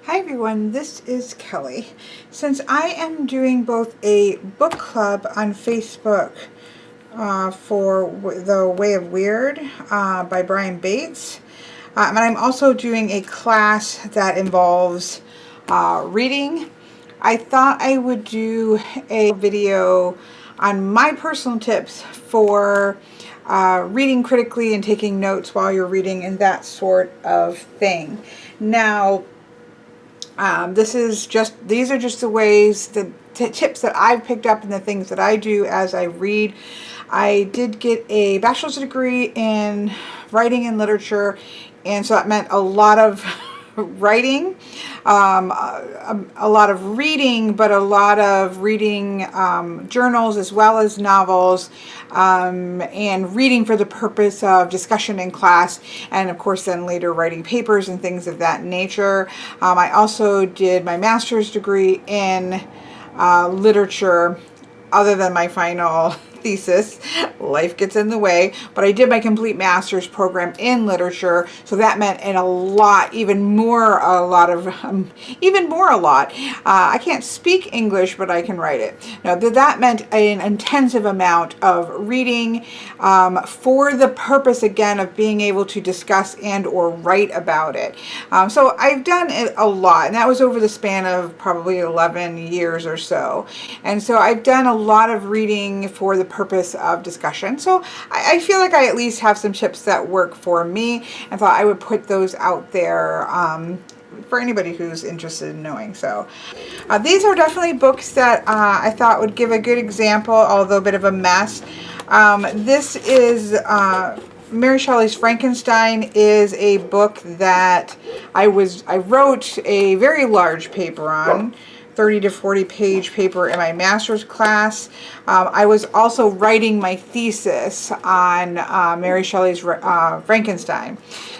Hi everyone, this is Kelly. Since I am doing both a book club on Facebook for The Way of Weird by Brian Bates, and I'm also doing a class that involves reading, I thought I would do a video on my personal tips for reading critically and taking notes while you're reading and that sort of thing. Now, these are just the ways, the tips that I've picked up and the things that I do as I read. I did get a bachelor's degree in writing and literature, and so that meant a lot of writing, a lot of reading, but a lot of reading journals as well as novels, and reading for the purpose of discussion in class, and of course then later writing papers and things of that nature. I also did my master's degree in literature, other than my final thesis. Life gets in the way, but I did my complete master's program in literature, so that meant even more a lot. I can't speak English, but I can write it. Now that meant an intensive amount of reading for the purpose again of being able to discuss and or write about it. So I've done it a lot, and that was over the span of probably 11 years or so. And so I've done a lot of reading for the purpose of discussion. So I feel like I at least have some tips that work for me, and thought I would put those out there for anybody who's interested in knowing. So these are definitely books that I thought would give a good example, although a bit of a mess. This is Mary Shelley's Frankenstein is a book that I wrote a very large paper on, 30 to 40 page paper in my master's class. I was also writing my thesis on Mary Shelley's Frankenstein.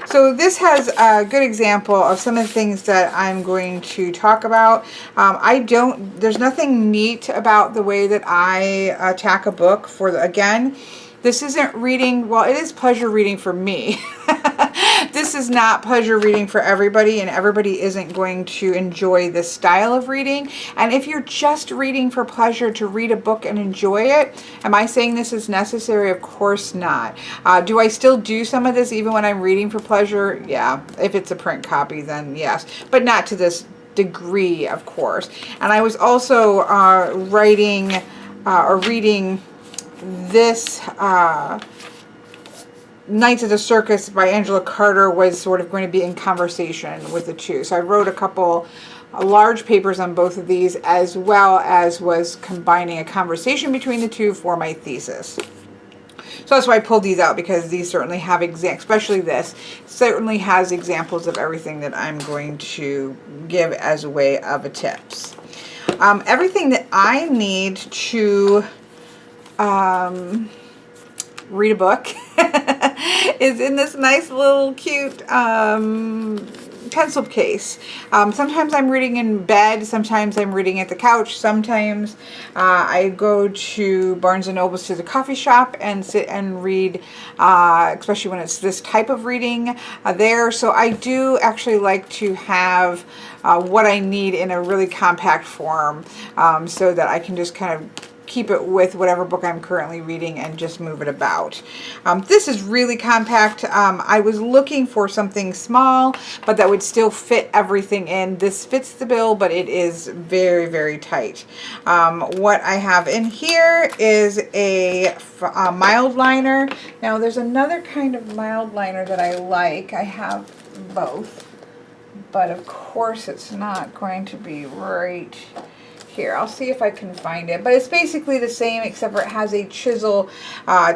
So this has a good example of some of the things that I'm going to talk about. There's nothing neat about the way that I attack a book again, this isn't reading, well, it is pleasure reading for me. This is not pleasure reading for everybody, and everybody isn't going to enjoy this style of reading. And if you're just reading for pleasure to read a book and enjoy it, am I saying this is necessary? Of course not. Do I still do some of this even when I'm reading for pleasure? Yeah, if it's a print copy, then yes, but not to this degree, of course. And I was also reading this Knights of the Circus by Angela Carter was sort of going to be in conversation with the two. So I wrote a couple large papers on both of these, as well as was combining a conversation between the two for my thesis. So that's why I pulled these out, because these certainly have especially this certainly has examples of everything that I'm going to give as a way of a tips. Everything that I need to read a book is in this nice little cute pencil case. Sometimes I'm reading in bed, sometimes I'm reading at the couch, sometimes I go to Barnes & Nobles to the coffee shop and sit and read, especially when it's this type of reading there. So I do actually like to have what I need in a really compact form, so that I can just kind of keep it with whatever book I'm currently reading and just move it about. This is really compact. I was looking for something small, but that would still fit everything in. This fits the bill, but it is very, very tight. What I have in here is a mild liner. Now there's another kind of mild liner that I like. I have both, but of course it's not going to be right here. I'll see if I can find it, but it's basically the same, except for it has a chisel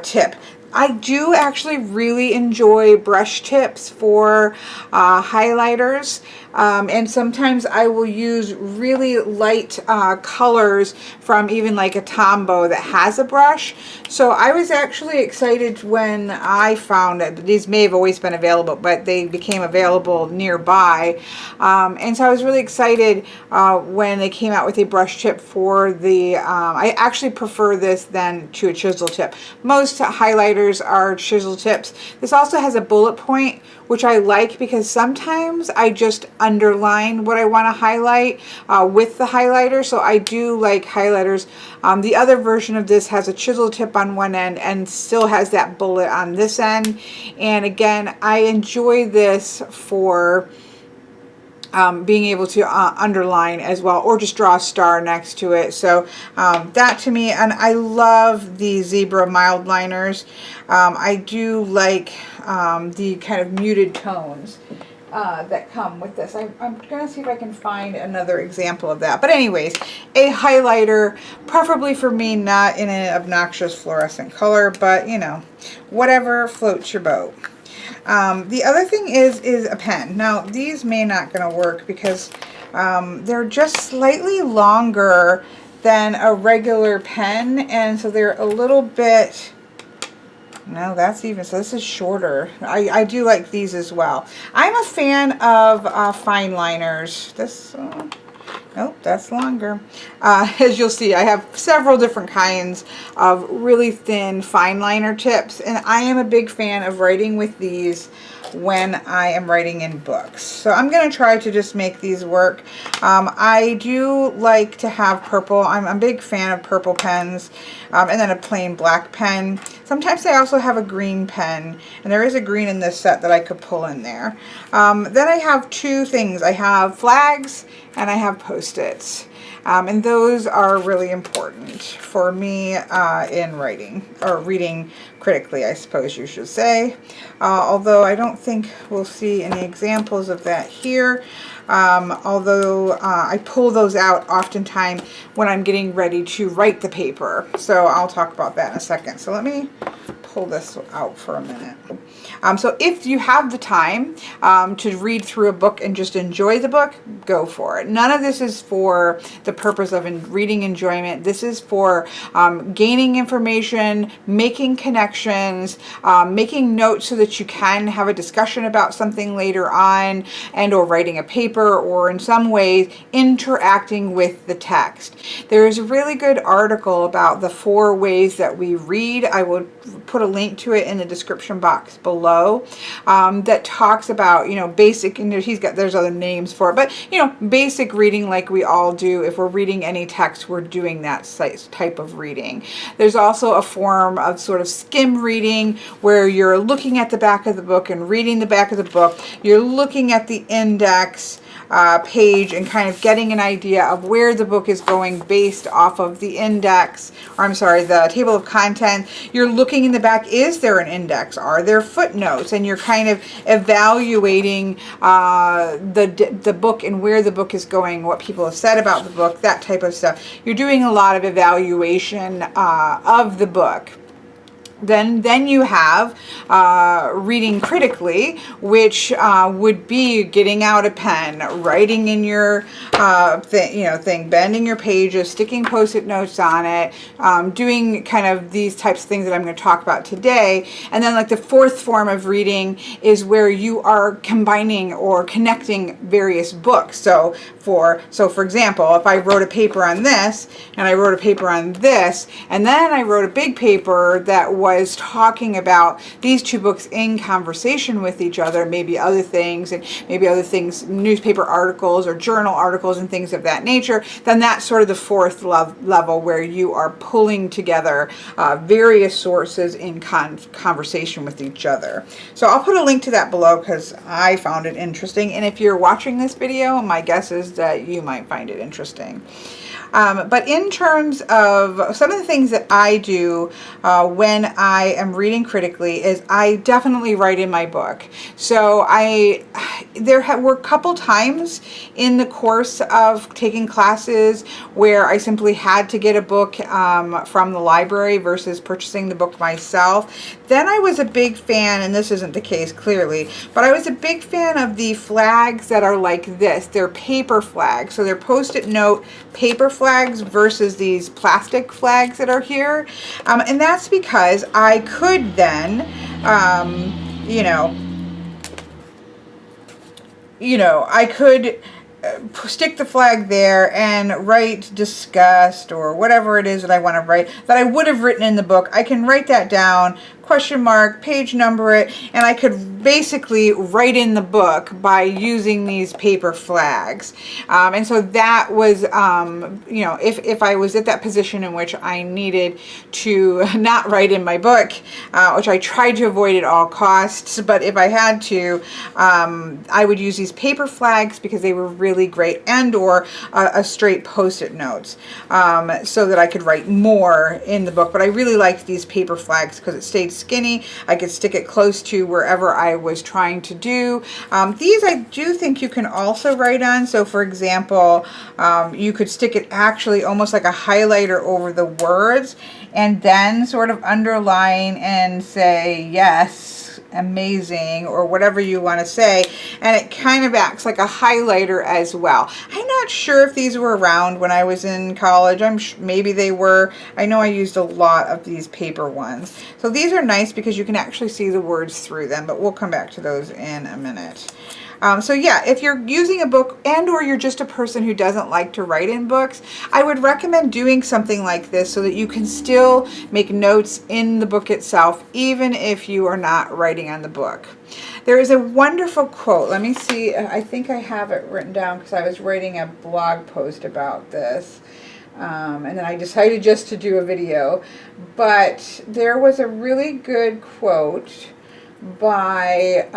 tip. I do actually really enjoy brush tips for highlighters, and sometimes I will use really light colors from even like a Tombow that has a brush. So I was actually excited when I found it. These may have always been available, but they became available nearby, and so I was really excited when they came out with a brush tip for the I actually prefer this than to a chisel tip. Most highlighters highlighters are chisel tips. This also has a bullet point, which I like because sometimes I just underline what I want to highlight with the highlighter. So I do like highlighters. The other version of this has a chisel tip on one end and still has that bullet on this end. And again, I enjoy this for being able to underline as well, or just draw a star next to it. So that to me, and I love the zebra mild liners. I do like the kind of muted tones that come with this. I'm going to see if I can find another example of that. But anyways, a highlighter, preferably for me not in an obnoxious fluorescent color, but you know, whatever floats your boat. The other thing is a pen. Now these may not going to work because they're just slightly longer than a regular pen, and so they're a little bit, no, that's even, so this is shorter. I do like these as well. I'm a fan of fine liners. This nope, that's longer. As you'll see, I have several different kinds of really thin fine liner tips, and I am a big fan of writing with these when I am writing in books. So I'm going to try to just make these work. I do like to have purple. I'm a big fan of purple pens, and then a plain black pen. Sometimes I also have a green pen, and there is a green in this set that I could pull in there. Then I have two things. I have flags and I have Post-its. And those are really important for me in writing, or reading critically, I suppose you should say. Although I don't think we'll see any examples of that here. Although I pull those out oftentimes when I'm getting ready to write the paper. So I'll talk about that in a second. So let me pull this out for a minute. So if you have the time to read through a book and just enjoy the book, go for it. None of this is for the purpose of reading enjoyment. This is for gaining information, making connections, making notes so that you can have a discussion about something later on, and or writing a paper, or in some ways interacting with the text. There is a really good article about the 4 ways that we read. I will put a link to it in the description box below, that talks about, you know, basic, and there's other names for it, but you know, basic reading like we all do. If we're reading any text, we're doing that type of reading. There's also a form of sort of skim reading where you're looking at the back of the book and reading the back of the book. You're looking at the index page and kind of getting an idea of where the book is going based off of the index, or I'm sorry, the table of content. You're looking in the back, is there an index? Are there footnotes? And you're kind of evaluating the book and where the book is going, what people have said about the book, that type of stuff. You're doing a lot of evaluation of the book. Then you have reading critically, which would be getting out a pen, writing in your thing, bending your pages, sticking Post-it notes on it, doing kind of these types of things that I'm going to talk about today. And then like the 4th form of reading is where you are combining or connecting various books. So for example, if I wrote a paper on this, and I wrote a paper on this, and then I wrote a big paper that was talking about these 2 books in conversation with each other, maybe other things, newspaper articles or journal articles and things of that nature, then that's sort of the 4th level where you are pulling together various sources in conversation with each other. So I'll put a link to that below because I found it interesting, and if you're watching this video, my guess is that you might find it interesting. But in terms of some of the things that I do when I am reading critically is I definitely write in my book. So there were a couple times in the course of taking classes where I simply had to get a book from the library versus purchasing the book myself. Then I was a big fan, and this isn't the case clearly, but I was a big fan of the flags that are like this. They're paper flags. So they're Post-it note paper flags versus these plastic flags that are here. And that's because I could then, I could stick the flag there and write disgust or whatever it is that I want to write that I would have written in the book. I can write that down question mark, page number it, and I could basically write in the book by using these paper flags. And so that was, you know, if I was at that position in which I needed to not write in my book, which I tried to avoid at all costs, but if I had to, I would use these paper flags because they were really great, and or a straight post-it notes, so that I could write more in the book. But I really liked these paper flags because it stayed skinny. I could stick it close to wherever I was trying to do. These I do think you can also write on. So for example, you could stick it actually almost like a highlighter over the words and then sort of underline and say yes, amazing, or whatever you want to say, and it kind of acts like a highlighter as well. I'm not sure if these were around when I was in college. Maybe they were. I know I used a lot of these paper ones. So these are nice because you can actually see the words through them, but we'll come back to those in a minute. So yeah, if you're using a book and or you're just a person who doesn't like to write in books, I would recommend doing something like this so that you can still make notes in the book itself, even if you are not writing on the book. There is a wonderful quote. Let me see. I think I have it written down because I was writing a blog post about this. And then I decided just to do a video. But there was a really good quote by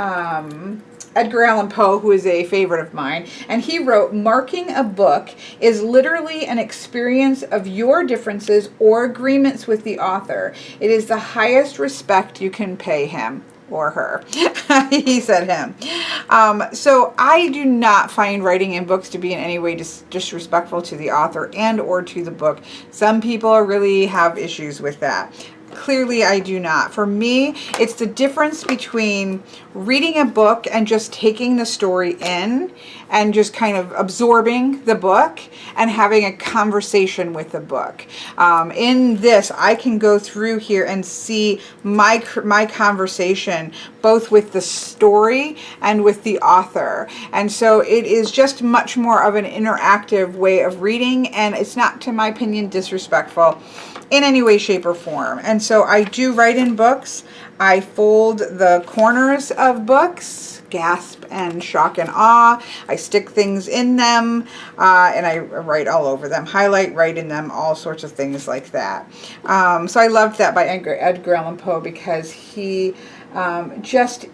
Edgar Allan Poe, who is a favorite of mine, and he wrote, "Marking a book is literally an experience of your differences or agreements with the author. It is the highest respect you can pay him." Or her. He said him. So I do not find writing in books to be in any way disrespectful to the author and or to the book. Some people really have issues with that. Clearly, I do not. For me, it's the difference between reading a book and just taking the story in and just kind of absorbing the book and having a conversation with the book. In this, I can go through here and see my conversation both with the story and with the author. And so it is just much more of an interactive way of reading, and it's not, to my opinion, disrespectful in any way, shape, or form. And so I do write in books. I fold the corners of books, gasp and shock and awe. I stick things in them, and I write all over them, highlight, write in them, all sorts of things like that. So I loved that by Edgar Allan Poe because he just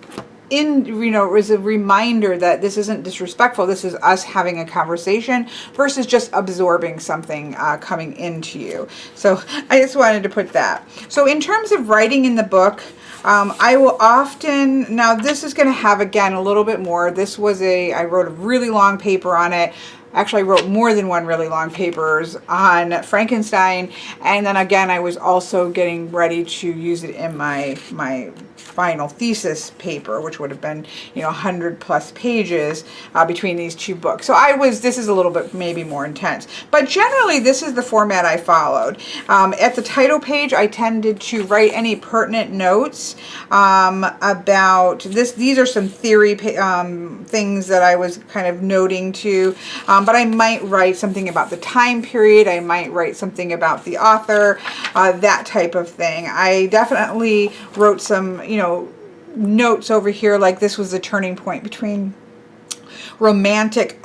was a reminder that this isn't disrespectful. This is us having a conversation versus just absorbing something coming into you. So I just wanted to put that. So in terms of writing in the book, I will often, now this is going to have, again, a little bit more. This was I wrote a really long paper on it. Actually, I wrote more than one really long papers on Frankenstein. And then again, I was also getting ready to use it in my final thesis paper, which would have been, 100 plus pages between these two books. So this is a little bit maybe more intense, but generally this is the format I followed. At the title page, I tended to write any pertinent notes about this. These are some theory things that I was kind of noting to, but I might write something about the time period. I might write something about the author, that type of thing. I definitely wrote some, notes over here, like this was the turning point between romantic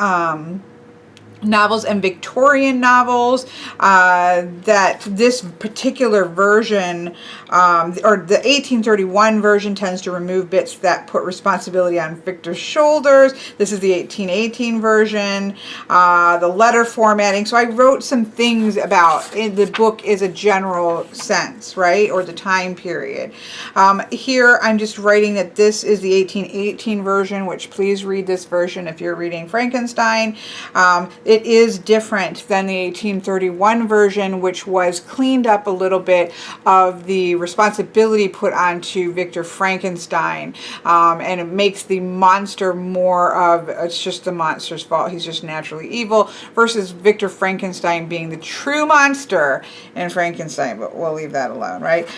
novels and Victorian novels, that this particular version, or the 1831 version, tends to remove bits that put responsibility on Victor's shoulders. This is the 1818 version, the letter formatting. So I wrote some things about the book is a general sense, right, or the time period. Here I'm just writing that this is the 1818 version, which please read this version if you're reading Frankenstein. It is different than the 1831 version, which was cleaned up a little bit of the responsibility put onto Victor Frankenstein, and it makes the monster more of, it's just the monster's fault, he's just naturally evil, versus Victor Frankenstein being the true monster in Frankenstein, but we'll leave that alone, right?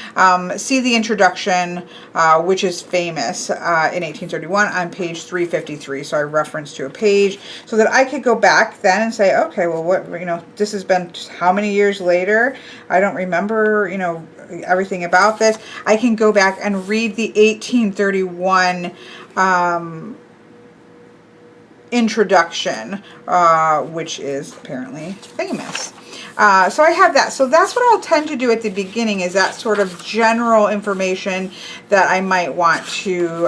See the introduction, which is famous in 1831 on page 353, so I referenced to a page so that I could go back then again and say, okay, well, what, you know, this has been how many years later? I don't remember, you know, everything about this. I can go back and read the 1831 introduction, which is apparently famous. So I have that. So that's what I'll tend to do at the beginning, is that sort of general information that I might want to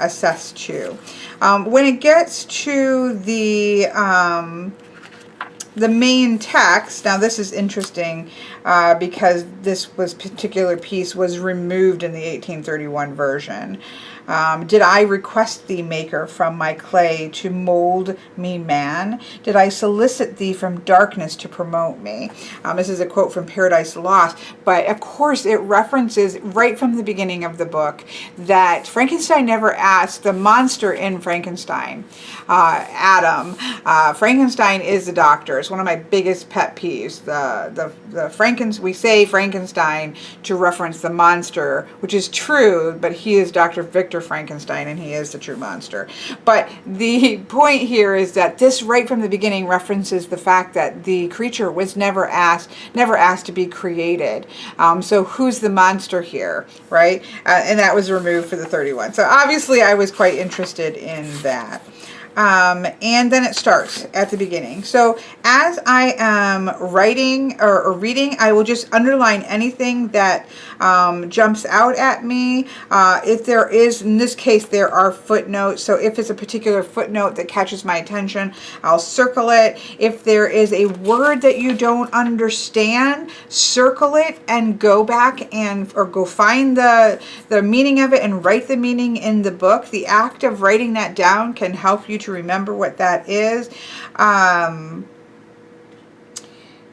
assess to. When it gets to the main text, now this is interesting because this particular piece was removed in the 1831 version. Did I request thee, Maker, from my clay to mold me man? Did I solicit thee from darkness to promote me? This is a quote from Paradise Lost, but of course it references right from the beginning of the book that Frankenstein never asked the monster in Frankenstein, Adam. Frankenstein is the doctor. It's one of my biggest pet peeves. We say Frankenstein to reference the monster, which is true, but he is Dr. Victor Frankenstein, and he is the true monster. But the point here is that this right from the beginning references the fact that the creature was never asked to be created. So who's the monster here, right? And that was removed for the 31. So obviously I was quite interested in that. And then it starts at the beginning. So as I am writing or reading, I will just underline anything that jumps out at me. If there is, in this case, there are footnotes. So if it's a particular footnote that catches my attention, I'll circle it. If there is a word that you don't understand, circle it and go back or go find the meaning of it and write the meaning in the book. The act of writing that down can help you to remember what that is.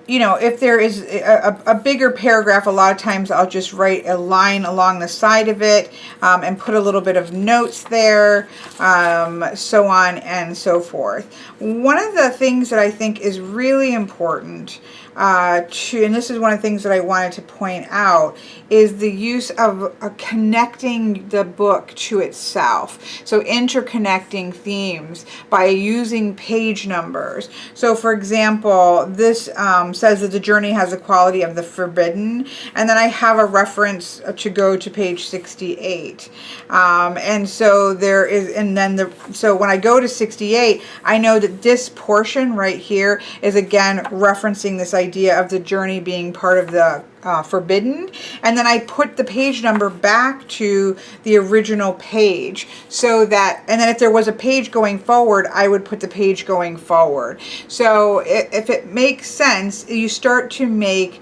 You know, if there is a bigger paragraph, a lot of times I'll just write a line along the side of it and put a little bit of notes there, so on and so forth. One of the things that I think is really important and this is one of the things that I wanted to point out, is the use of connecting the book to itself. So interconnecting themes by using page numbers. So for example, this says that the journey has a quality of the forbidden, and then I have a reference to go to page 68. And so there is, and then so when I go to 68, I know that this portion right here is again referencing this idea of the journey being part of the forbidden, and then I put the page number back to the original page, so that, and then if there was a page going forward, I would put the page going forward. So if it makes sense, you start to make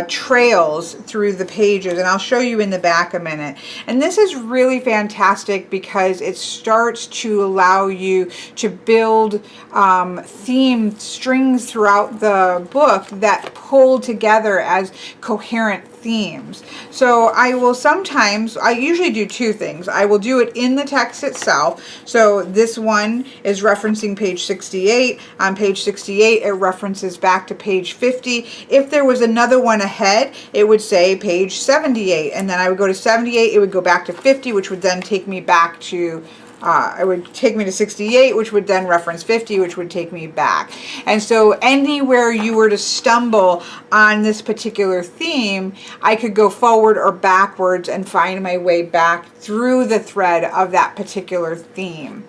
trails through the pages, and I'll show you in the back a minute. And this is really fantastic because it starts to allow you to build theme strings throughout the book that pull together as coherent themes. So I will sometimes, I usually do two things. I will do it in the text itself. So this one is referencing page 68. On page 68, it references back to page 50. If there was another one ahead, it would say page 78. And then I would go to 78, it would go back to 50, which would then take me back to it would take me to 68, which would then reference 50, which would take me back. And so anywhere you were to stumble on this particular theme, I could go forward or backwards and find my way back through the thread of that particular theme.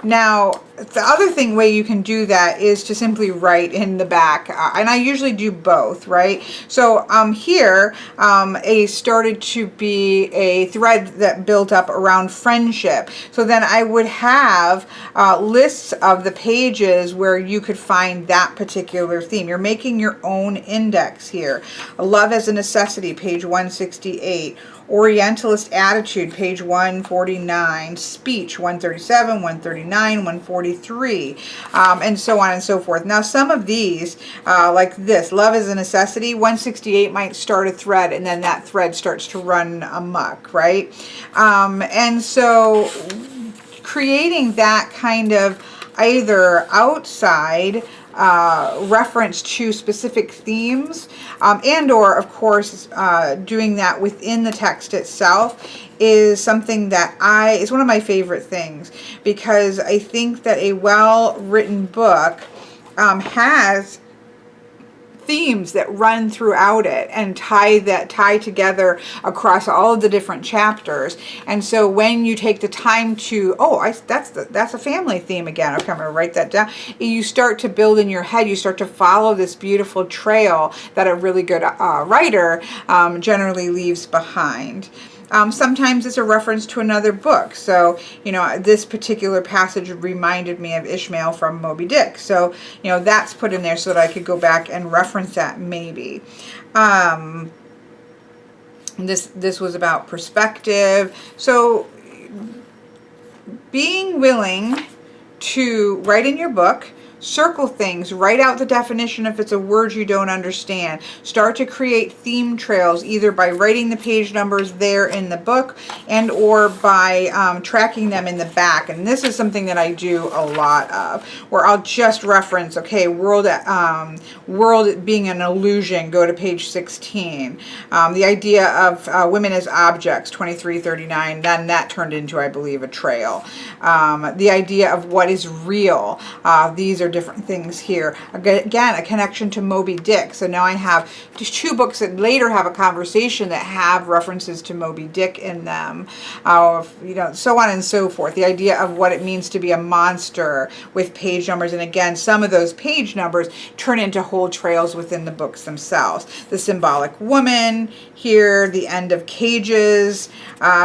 Now, the other way you can do that is to simply write in the back, and I usually do both, right? So here, started to be a thread that built up around friendship. So then I would have lists of the pages where you could find that particular theme. You're making your own index here. Love as a Necessity, page 168. Orientalist Attitude, page 149, Speech, 137, 139, 143, and so on and so forth. Now, some of these, like this, Love is a Necessity, 168 might start a thread, and then that thread starts to run amok, right? And so creating that kind of either outside reference to specific themes, and or of course doing that within the text itself is something that is one of my favorite things, because I think that a well-written book has themes that run throughout it and tie together across all of the different chapters. And so when you take the time to, that's a family theme again. Okay, I'm going to write that down. You start to build in your head. You start to follow this beautiful trail that a really good writer generally leaves behind. Sometimes it's a reference to another book. So, this particular passage reminded me of Ishmael from Moby Dick. So, that's put in there so that I could go back and reference that maybe. This was about perspective. So, being willing to write in your book, circle things, write out the definition if it's a word you don't understand. Start to create theme trails either by writing the page numbers there in the book and or by tracking them in the back. And this is something that I do a lot of, where I'll just reference, okay, world being an illusion, go to page 16. The idea of women as objects, 2339, then that turned into, I believe, a trail. The idea of what is real, these are different things here. Again, a connection to Moby Dick. So now I have just 2 books that later have a conversation that have references to Moby Dick in them. So on and so forth. The idea of what it means to be a monster with page numbers. And again, some of those page numbers turn into whole trails within the books themselves. The symbolic woman here, the end of cages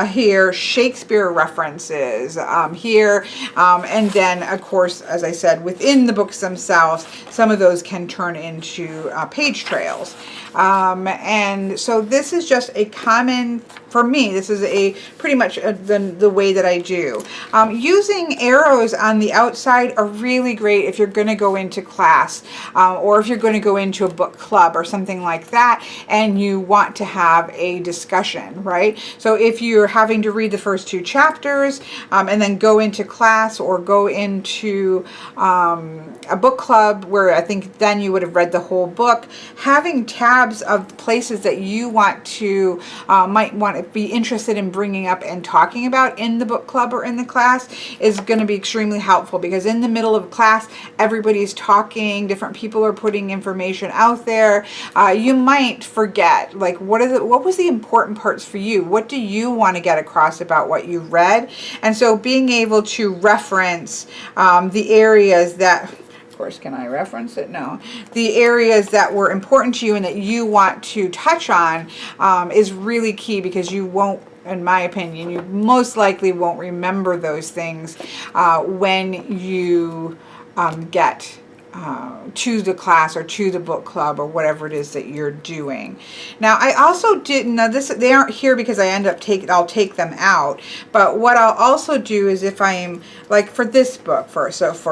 here, Shakespeare references here, and then of course, as I said, within the books themselves, some of those can turn into page trails. And so this is just a common, for me, this is a pretty much the way that I do. Using arrows on the outside are really great if you're going to go into class or if you're going to go into a book club or something like that and you want to have a discussion, right? So if you're having to read the first 2 chapters and then go into class or go into a book club where I think then you would have read the whole book, having tabs of places that you want to might want to be interested in bringing up and talking about in the book club or in the class is going to be extremely helpful, because in the middle of class everybody's talking, different people are putting information out there. You might forget, like, what was the important parts for you? What do you want to get across about what you read? And so being able to reference the areas that, of course, can I reference it? No. The areas that were important to you and that you want to touch on is really key, because you won't, in my opinion, you most likely won't remember those things when you get to the class or to the book club or whatever it is that you're doing. Now, I also did, they aren't here because I end up I'll take them out, but what I'll also do is if I'm, like for this book, for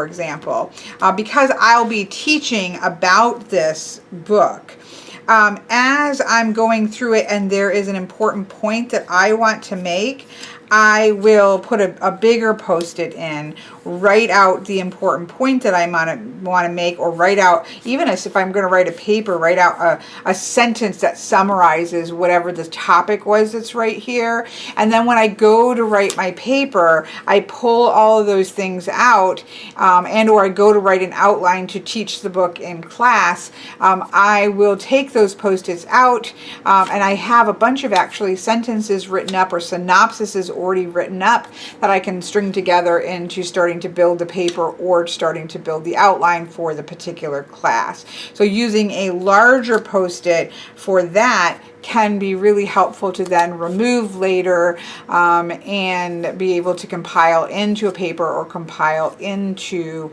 example, because I'll be teaching about this book, as I'm going through it and there is an important point that I want to make, I will put a bigger Post-it in, write out the important point that I want to make, or write out, even as if I'm going to write a paper, write out a sentence that summarizes whatever the topic was that's right here. And then when I go to write my paper, I pull all of those things out, and or I go to write an outline to teach the book in class. I will take those Post-its out, and I have a bunch of actually sentences written up or synopsises already written up that I can string together into starting to build the paper or starting to build the outline for the particular class. So using a larger Post-it for that can be really helpful to then remove later and be able to compile into a paper or compile into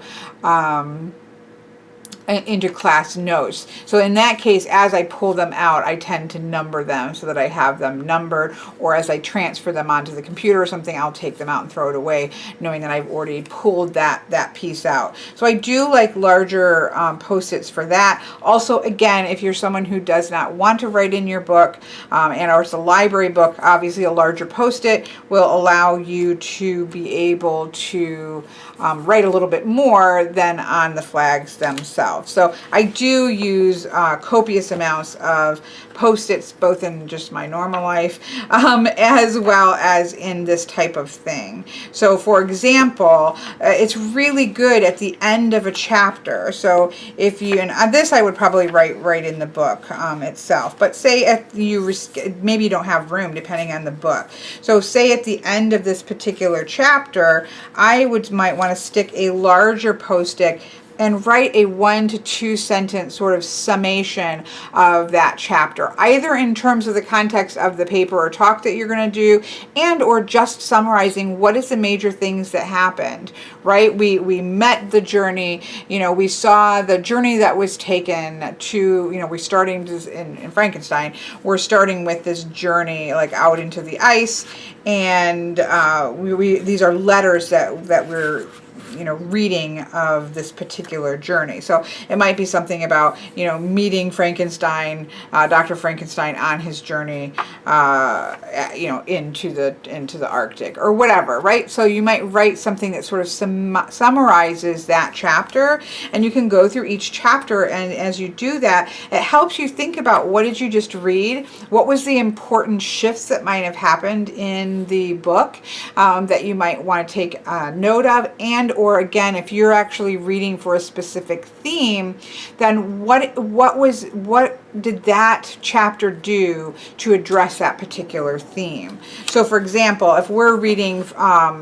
class notes. So in that case, as I pull them out, I tend to number them so that I have them numbered, or as I transfer them onto the computer or something, I'll take them out and throw it away, knowing that I've already pulled that piece out. So I do like larger Post-its for that. Also, again, if you're someone who does not want to write in your book, or it's a library book, obviously a larger Post-it will allow you to be able to write a little bit more than on the flags themselves. itself. So I do use copious amounts of Post-its, both in just my normal life, as well as in this type of thing. So for example, it's really good at the end of a chapter. So if you, and this I would probably write right in the book itself, but say if you, maybe you don't have room depending on the book. So say at the end of this particular chapter, I might want to stick a larger Post-it and write a 1 to 2 sentence sort of summation of that chapter, either in terms of the context of the paper or talk that you're going to do, and or just summarizing what is the major things that happened, right? We met the journey, we saw the journey that was taken to, we're starting in Frankenstein, we're starting with this journey like out into the ice, and these are letters that we're reading of this particular journey. So it might be something about, meeting Frankenstein, Dr. Frankenstein on his journey, into the Arctic or whatever, right? So you might write something that sort of summarizes that chapter, and you can go through each chapter, and as you do that, it helps you think about what did you just read? What was the important shifts that might have happened in the book that you might want to take note of, and or again, if you're actually reading for a specific theme, then what did that chapter do to address that particular theme? So for example, if we're reading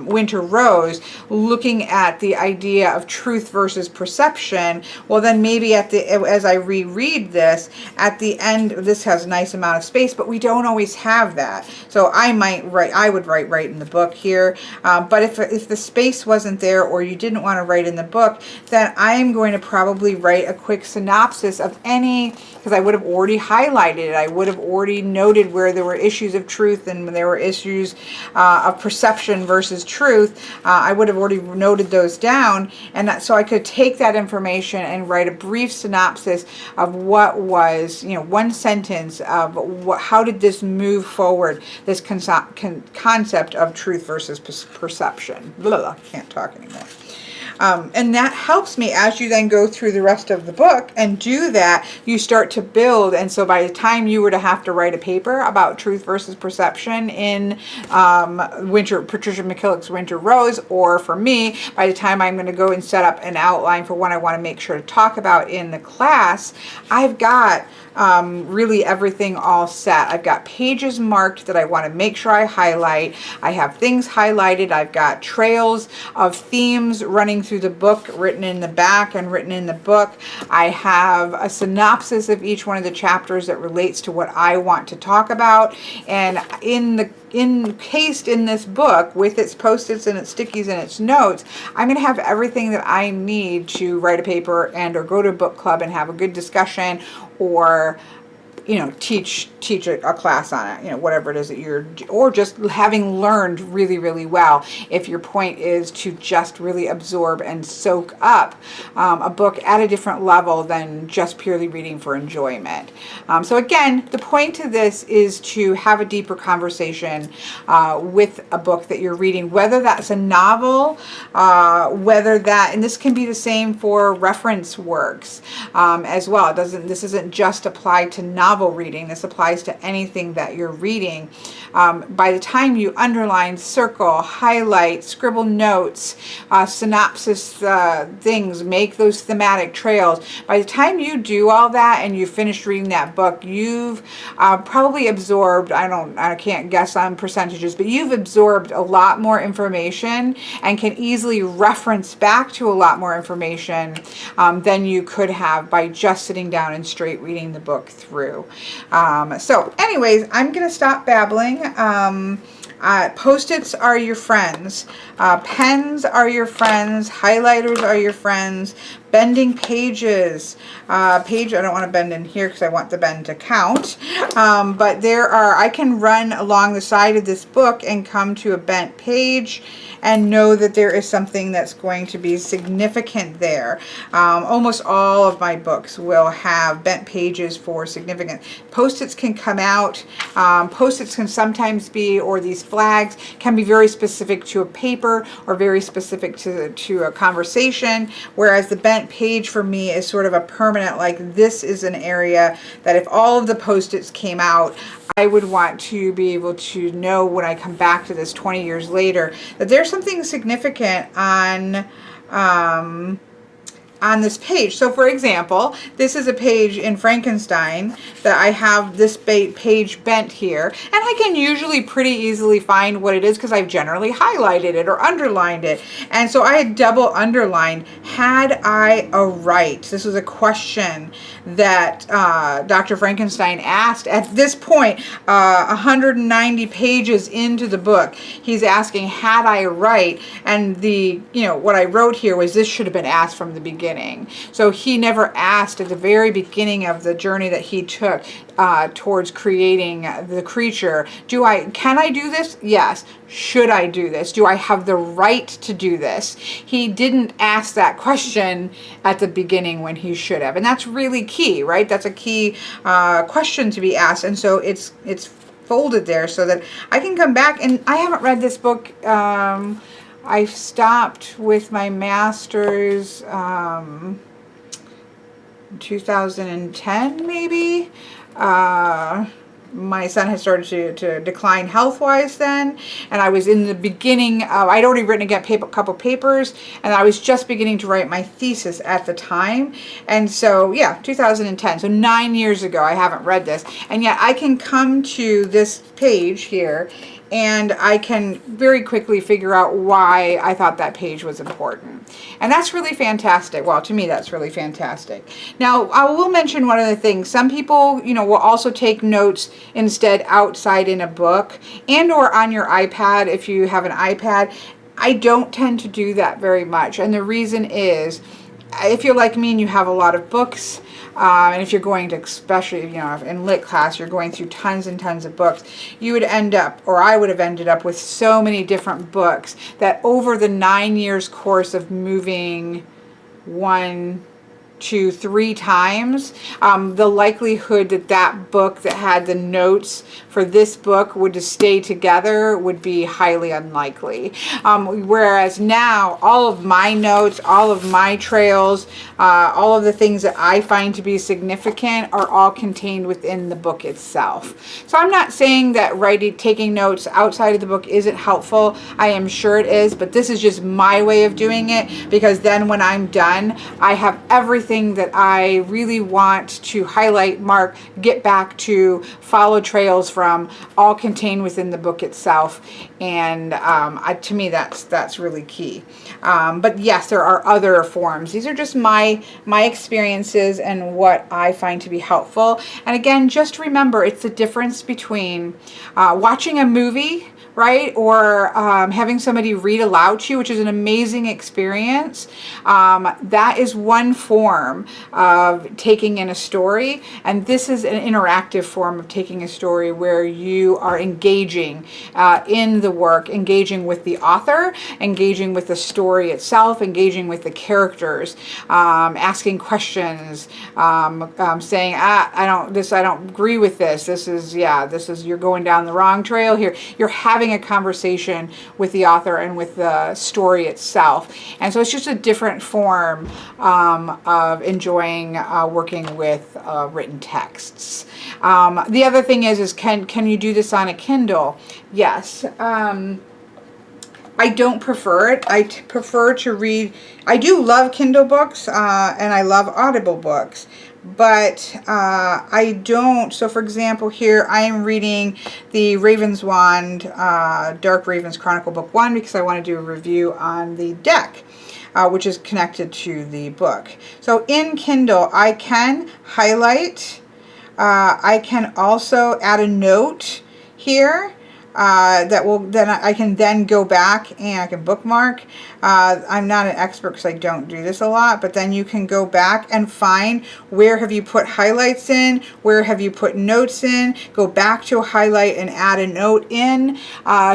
Winter Rose, looking at the idea of truth versus perception, well then maybe as I reread this, at the end, this has a nice amount of space, but we don't always have that. So I would write right in the book here, but if the space wasn't there, or you didn't want to write in the book, then I am going to probably write a quick synopsis of because I would have already highlighted it. I would have already noted where there were issues of truth and there were issues of perception versus truth. I would have already noted those down, and so I could take that information and write a brief synopsis of what was, one sentence of how did this move forward, this concept of truth versus perception. Blah, can't talk anymore. And that helps me as you then go through the rest of the book and do that, you start to build. And so by the time you were to have to write a paper about truth versus perception in Patricia McKilloch's Winter Rose, or for me, by the time I'm going to go and set up an outline for what I want to make sure to talk about in the class, I've got really everything all set. I've got pages marked that I want to make sure I highlight. I have things highlighted. I've got trails of themes running through the book, written in the back and written in the book. I have a synopsis of each one of the chapters that relates to what I want to talk about. And encased in this book with its Post-its and its stickies and its notes, I'm going to have everything that I need to write a paper and or go to a book club and have a good discussion, or teach a class on it, whatever it is that or just having learned really, really well, if your point is to just really absorb and soak up a book at a different level than just purely reading for enjoyment. So again, the point to this is to have a deeper conversation with a book that you're reading, whether that's a novel, and this can be the same for reference works as well. This isn't just applied to novel reading. This applies to anything that you're reading. By the time you underline, circle, highlight, scribble notes, synopsis things, make those thematic trails, by the time you do all that and you finish reading that book, you've probably absorbed, I can't guess on percentages, but you've absorbed a lot more information and can easily reference back to a lot more information than you could have by just sitting down and straight reading the book through. So anyways, I'm going to stop babbling. Post-its are your friends. Pens are your friends. Highlighters are your friends. Bending pages. I don't want to bend in here because I want the bend to count. But I can run along the side of this book and come to a bent page and know that there is something that's going to be significant there. Almost all of my books will have bent pages for significant. Post-its can come out. Post-its can sometimes be, or these flags can be very specific to a paper or very specific to a conversation, whereas the bent bent page for me is sort of a permanent, like this is an area that if all of the Post-its came out, I would want to be able to know when I come back to this 20 years later that there's something significant on this page. So for example, this is a page in Frankenstein that I have this page bent here, and I can usually pretty easily find what it is because I've generally highlighted it or underlined it. And so I had double underlined, had I a right? This was a question that Dr. Frankenstein asked at this point, 190 pages into the book. He's asking, had I a right? And what I wrote here was this should have been asked from the beginning. So he never asked at the very beginning of the journey that he took towards creating the creature, can I do this? Yes. Should I do this? Do I have the right to do this? He didn't ask that question at the beginning when he should have. And that's really key, right? That's a key question to be asked. And so it's folded there so that I can come back. And I haven't read this book. I stopped with my master's in 2010, maybe. My son had started to decline health-wise then, and I was in the beginning. I'd already written a couple papers, and I was just beginning to write my thesis at the time. And so, yeah, 2010. So 9 years ago, I haven't read this, and yet I can come to this page here, and I can very quickly figure out why I thought that page was important. And that's really fantastic. Well, to me, that's really fantastic. Now, I will mention one other thing. Some people, will also take notes instead outside in a book and or on your iPad if you have an iPad. I don't tend to do that very much. And the reason is, if you're like me and you have a lot of books, and if you're going to, especially, in lit class, you're going through tons and tons of books, you would end up, or I would have ended up with so many different books that over the 9 years course of moving 1, 2, 3 times, the likelihood that book that had the notes for this book would stay together would be highly unlikely. Whereas now, all of my notes, all of my trails, all of the things that I find to be significant are all contained within the book itself. So I'm not saying that taking notes outside of the book isn't helpful. I am sure it is, but this is just my way of doing it, because then when I'm done, I have everything that I really want to highlight, mark, get back to, follow trails from, all contained within the book itself. And to me, that's really key. But yes, there are other forms. These are just my experiences and what I find to be helpful. And again, just remember, it's the difference between watching a movie, right? Or having somebody read aloud to you, which is an amazing experience. That is one form of taking in a story. And this is an interactive form of taking a story where you are engaging in the work, engaging with the author, engaging with the story itself, engaging with the characters, asking questions, saying, I don't agree with this. This is, you're going down the wrong trail here. You're having a conversation with the author and with the story itself. And so it's just a different form of enjoying working with written texts. The other thing is can you do this on a Kindle? Yes. I don't prefer it. I prefer to read. I do love Kindle books, and I love Audible books, but I don't. So for example, here I am reading the Ravenswand Dark Ravens Chronicle Book 1 because I want to do a review on the deck, which is connected to the book. So in Kindle, I can highlight. I can also add a note here. I can then go back and I can bookmark. I'm not an expert because I don't do this a lot, but then you can go back and find where have you put highlights in, where have you put notes in, go back to a highlight and add a note in.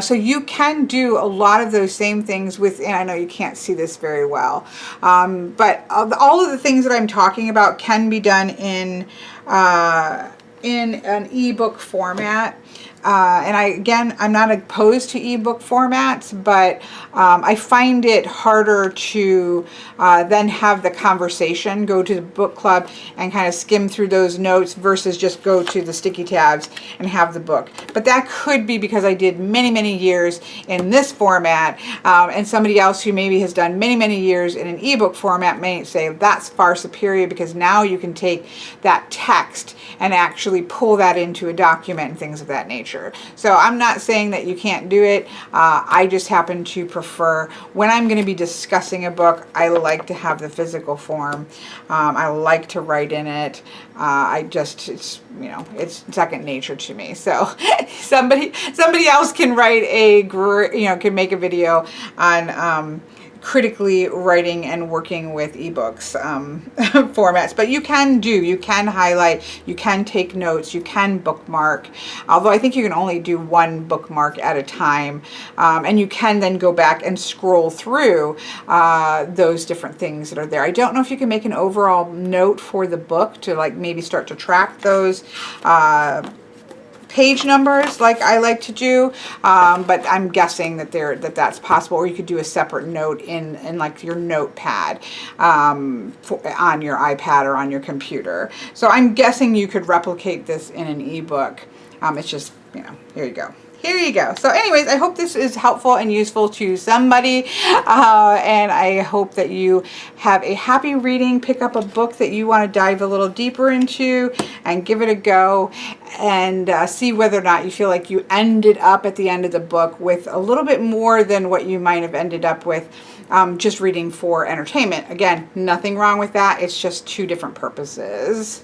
So you can do a lot of those same things within. I know you can't see this very well, but all of the things that I'm talking about can be done in an ebook format. and I'm not opposed to ebook formats, but I find it harder to then have the conversation, go to the book club and kind of skim through those notes versus just go to the sticky tabs and have the book. But that could be because I did many, many years in this format, and somebody else who maybe has done many, many years in an ebook format may say that's far superior, because now you can take that text and actually pull that into a document and things of that nature. So I'm not saying that you can't do it. I just happen to prefer, when I'm going to be discussing a book, I like to have the physical form. I like to write in it. It's, you know, it's second nature to me. So somebody else can write can make a video on critically writing and working with ebooks formats, but you can highlight, you can take notes, you can bookmark, although I think you can only do one bookmark at a time, and you can then go back and scroll through those different things that are there. I don't know if you can make an overall note for the book to like maybe start to track those page numbers like I like to do, but I'm guessing that that's possible, or you could do a separate note in like your notepad on your iPad or on your computer. So I'm guessing you could replicate this in an ebook. It's just, you know, here you go. Here you go. So anyways, I hope this is helpful and useful to somebody, and I hope that you have a happy reading. Pick up a book that you want to dive a little deeper into and give it a go, and see whether or not you feel like you ended up at the end of the book with a little bit more than what you might have ended up with just reading for entertainment. Again, nothing wrong with that. It's just two different purposes.